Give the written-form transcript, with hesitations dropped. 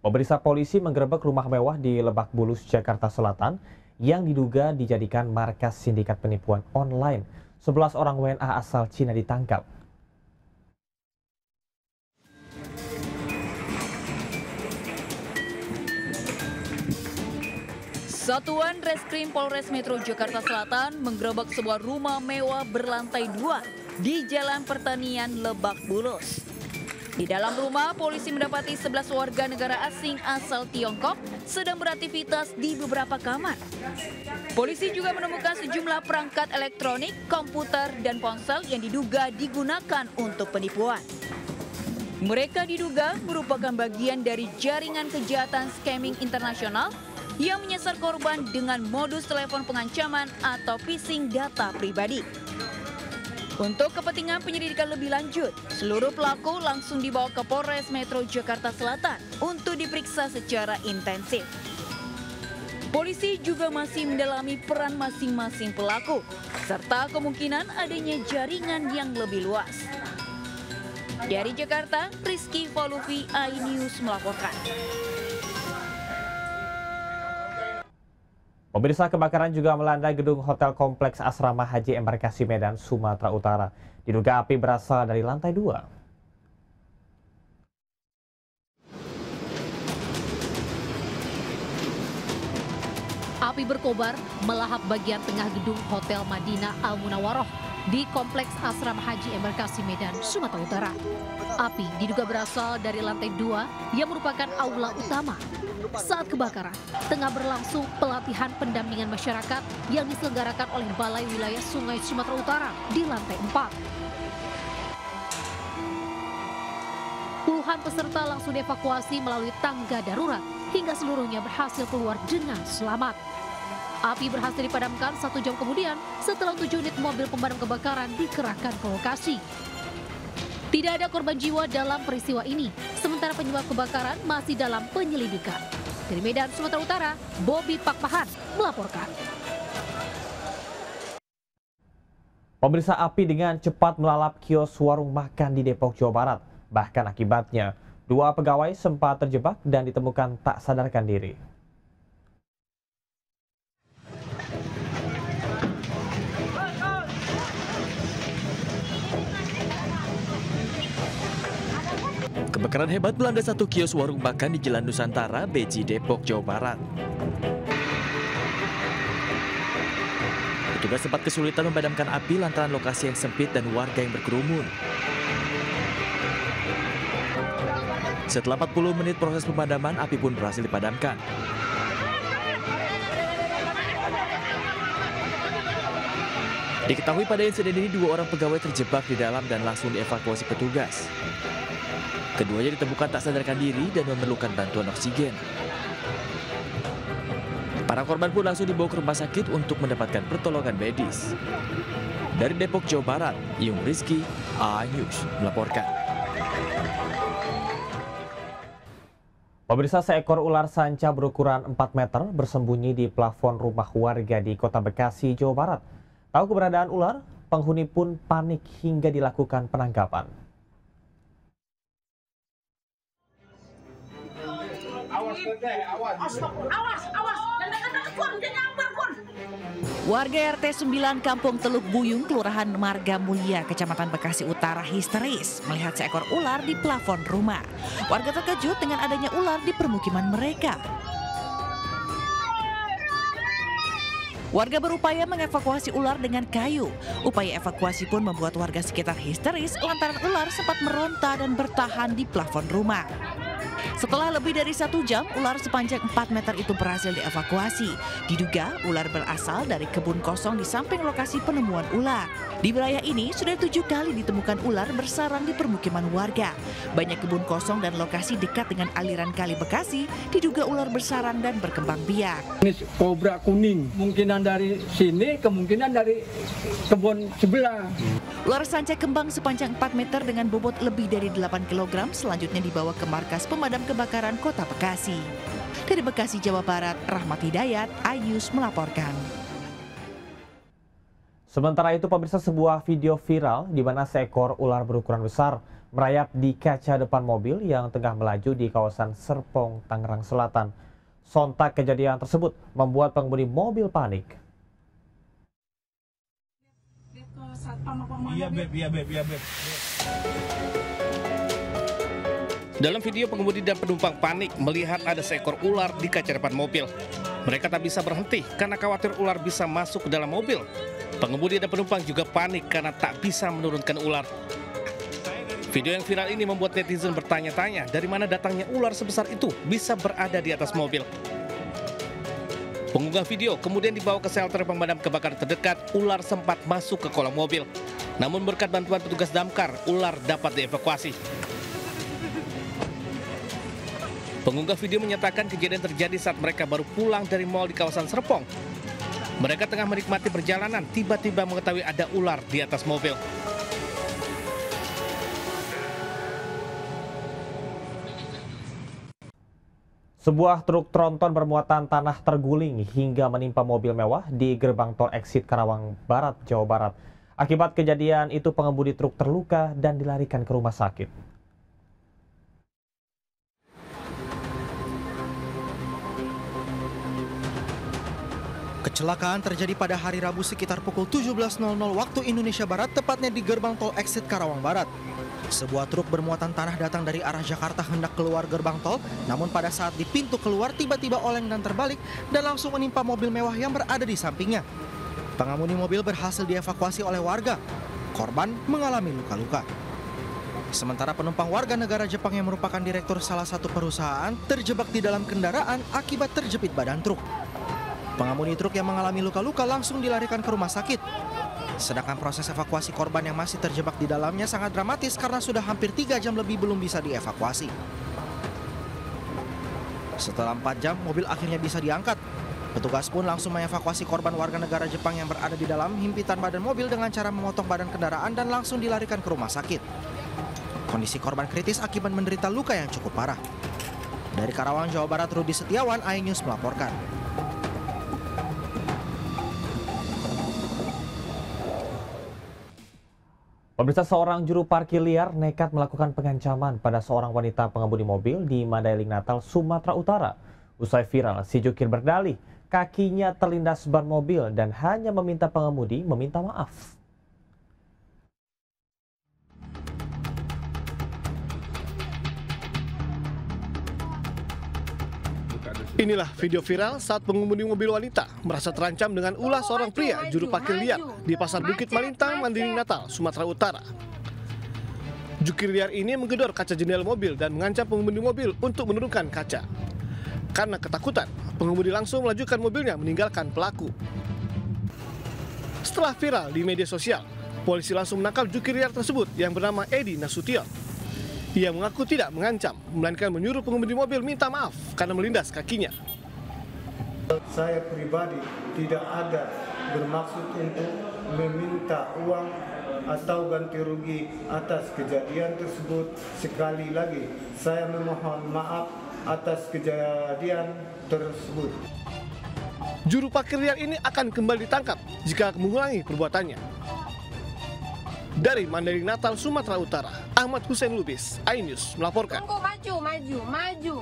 Pemirsa, polisi menggerebek rumah mewah di Lebak Bulus, Jakarta Selatan yang diduga dijadikan markas sindikat penipuan online. 11 orang WNA asal Cina ditangkap. Satuan Reskrim Polres Metro Jakarta Selatan menggerebek sebuah rumah mewah berlantai 2 di Jalan Pertanian, Lebak Bulus. Di dalam rumah, polisi mendapati 11 warga negara asing asal Tiongkok sedang beraktivitas di beberapa kamar. Polisi juga menemukan sejumlah perangkat elektronik, komputer, dan ponsel yang diduga digunakan untuk penipuan. Mereka diduga merupakan bagian dari jaringan kejahatan scamming internasional yang menyasar korban dengan modus telepon pengancaman atau phishing data pribadi. Untuk kepentingan penyelidikan lebih lanjut, seluruh pelaku langsung dibawa ke Polres Metro Jakarta Selatan untuk diperiksa secara intensif. Polisi juga masih mendalami peran masing-masing pelaku, serta kemungkinan adanya jaringan yang lebih luas. Dari Jakarta, Rizky Voluvi, iNews melaporkan. Pemirsa, kebakaran juga melanda gedung Hotel Kompleks Asrama Haji Embarkasi Medan, Sumatera Utara. Diduga api berasal dari lantai 2. Api berkobar melahap bagian tengah gedung Hotel Madinah Al Munawaroh di Kompleks Asrama Haji Embarkasi Medan, Sumatera Utara. Api diduga berasal dari lantai 2 yang merupakan aula utama. Saat kebakaran, tengah berlangsung pelatihan pendampingan masyarakat yang diselenggarakan oleh Balai Wilayah Sungai Sumatera Utara di lantai 4. Puluhan peserta langsung dievakuasi melalui tangga darurat hingga seluruhnya berhasil keluar dengan selamat. Api berhasil dipadamkan 1 jam kemudian setelah 7 unit mobil pemadam kebakaran dikerahkan ke lokasi. Tidak ada korban jiwa dalam peristiwa ini, sementara penyebab kebakaran masih dalam penyelidikan. Dari Medan, Sumatera Utara, Bobby Pakpahan melaporkan. Pemirsa, api dengan cepat melalap kios warung makan di Depok, Jawa Barat. Bahkan akibatnya, 2 pegawai sempat terjebak dan ditemukan tak sadarkan diri. Kebakaran hebat melanda satu kios warung makan di Jalan Nusantara, Beji, Depok, Jawa Barat. Petugas sempat kesulitan memadamkan api lantaran lokasi yang sempit dan warga yang berkerumun. Setelah 40 menit proses pemadaman, api pun berhasil dipadamkan. Diketahui pada insiden ini 2 orang pegawai terjebak di dalam dan langsung dievakuasi petugas. Keduanya ditemukan tak sadarkan diri dan memerlukan bantuan oksigen. Para korban pun langsung dibawa ke rumah sakit untuk mendapatkan pertolongan medis. Dari Depok, Jawa Barat, Yung Rizky, iNews melaporkan. Pemirsa, seekor ular sanca berukuran 4 meter bersembunyi di plafon rumah warga di Kota Bekasi, Jawa Barat. Tahu keberadaan ular, penghuni pun panik hingga dilakukan penangkapan. Warga RT 9 Kampung Teluk Buyung, Kelurahan Marga Mulia, Kecamatan Bekasi Utara histeris melihat seekor ular di plafon rumah. Warga terkejut dengan adanya ular di permukiman mereka. Warga berupaya mengevakuasi ular dengan kayu. Upaya evakuasi pun membuat warga sekitar histeris lantaran ular sempat meronta dan bertahan di plafon rumah. Setelah lebih dari 1 jam, ular sepanjang 4 meter itu berhasil dievakuasi. Diduga ular berasal dari kebun kosong di samping lokasi penemuan ular. Di wilayah ini sudah 7 kali ditemukan ular bersarang di permukiman warga. Banyak kebun kosong dan lokasi dekat dengan aliran Kali Bekasi diduga ular bersarang dan berkembang biak. Ini kobra kuning, kemungkinan dari sini, kemungkinan dari kebun sebelah. Ular sanca kembang sepanjang 4 meter dengan bobot lebih dari 8 kg selanjutnya dibawa ke markas pemadam kebakaran Kota Bekasi. Dari Bekasi, Jawa Barat, Rahmat Hidayat, iNews melaporkan. Sementara itu, pemirsa, sebuah video viral di mana seekor ular berukuran besar merayap di kaca depan mobil yang tengah melaju di kawasan Serpong, Tangerang Selatan. Sontak kejadian tersebut membuat pengemudi mobil panik. Iya beb. Dalam video, pengemudi dan penumpang panik melihat ada seekor ular di kaca depan mobil. Mereka tak bisa berhenti karena khawatir ular bisa masuk ke dalam mobil. Pengemudi dan penumpang juga panik karena tak bisa menurunkan ular. Video yang viral ini membuat netizen bertanya-tanya dari mana datangnya ular sebesar itu bisa berada di atas mobil. Pengunggah video kemudian dibawa ke shelter pemadam kebakaran terdekat. Ular sempat masuk ke kolong mobil. Namun berkat bantuan petugas damkar, ular dapat dievakuasi. Pengunggah video menyatakan kejadian terjadi saat mereka baru pulang dari mal di kawasan Serpong. Mereka tengah menikmati perjalanan, tiba-tiba mengetahui ada ular di atas mobil. Sebuah truk tronton bermuatan tanah terguling hingga menimpa mobil mewah di gerbang tol exit Karawang Barat, Jawa Barat. Akibat kejadian itu, pengemudi truk terluka dan dilarikan ke rumah sakit. Kecelakaan terjadi pada hari Rabu sekitar pukul 17.00 waktu Indonesia Barat, tepatnya di gerbang tol exit Karawang Barat. Sebuah truk bermuatan tanah datang dari arah Jakarta hendak keluar gerbang tol, namun pada saat di pintu keluar tiba-tiba oleng dan terbalik dan langsung menimpa mobil mewah yang berada di sampingnya. Pengemudi mobil berhasil dievakuasi oleh warga. Korban mengalami luka-luka. Sementara penumpang warga negara Jepang yang merupakan direktur salah satu perusahaan terjebak di dalam kendaraan akibat terjepit badan truk. Pengemudi truk yang mengalami luka-luka langsung dilarikan ke rumah sakit. Sedangkan proses evakuasi korban yang masih terjebak di dalamnya sangat dramatis karena sudah hampir 3 jam lebih belum bisa dievakuasi. Setelah 4 jam, mobil akhirnya bisa diangkat. Petugas pun langsung mengevakuasi korban warga negara Jepang yang berada di dalam himpitan badan mobil dengan cara memotong badan kendaraan dan langsung dilarikan ke rumah sakit. Kondisi korban kritis akibat menderita luka yang cukup parah. Dari Karawang, Jawa Barat, Rudi Setiawan, iNews melaporkan. Pemirsa, seorang juru parkir liar nekat melakukan pengancaman pada seorang wanita pengemudi mobil di Mandailing Natal, Sumatera Utara. Usai viral, si jukir berdalih kakinya terlindas ban mobil dan hanya meminta pengemudi meminta maaf. Inilah video viral saat pengemudi mobil wanita merasa terancam dengan ulah seorang pria juru parkir liar di Pasar Bukit Malintang, Mandailing Natal, Sumatera Utara. Jukir liar ini menggedor kaca jendela mobil dan mengancam pengemudi mobil untuk menurunkan kaca. Karena ketakutan, pengemudi langsung melajukan mobilnya meninggalkan pelaku. Setelah viral di media sosial, polisi langsung menangkap jukir liar tersebut yang bernama Edi Nasution. Ia mengaku tidak mengancam, melainkan menyuruh pengemudi mobil minta maaf karena melindas kakinya. Saya pribadi tidak ada bermaksud untuk meminta uang atau ganti rugi atas kejadian tersebut. Sekali lagi, saya memohon maaf atas kejadian tersebut. Juru parkir liar ini akan kembali ditangkap jika mengulangi perbuatannya. Dari Mandailing Natal, Sumatera Utara, Ahmad Hussein Lubis, iNews melaporkan. Maju.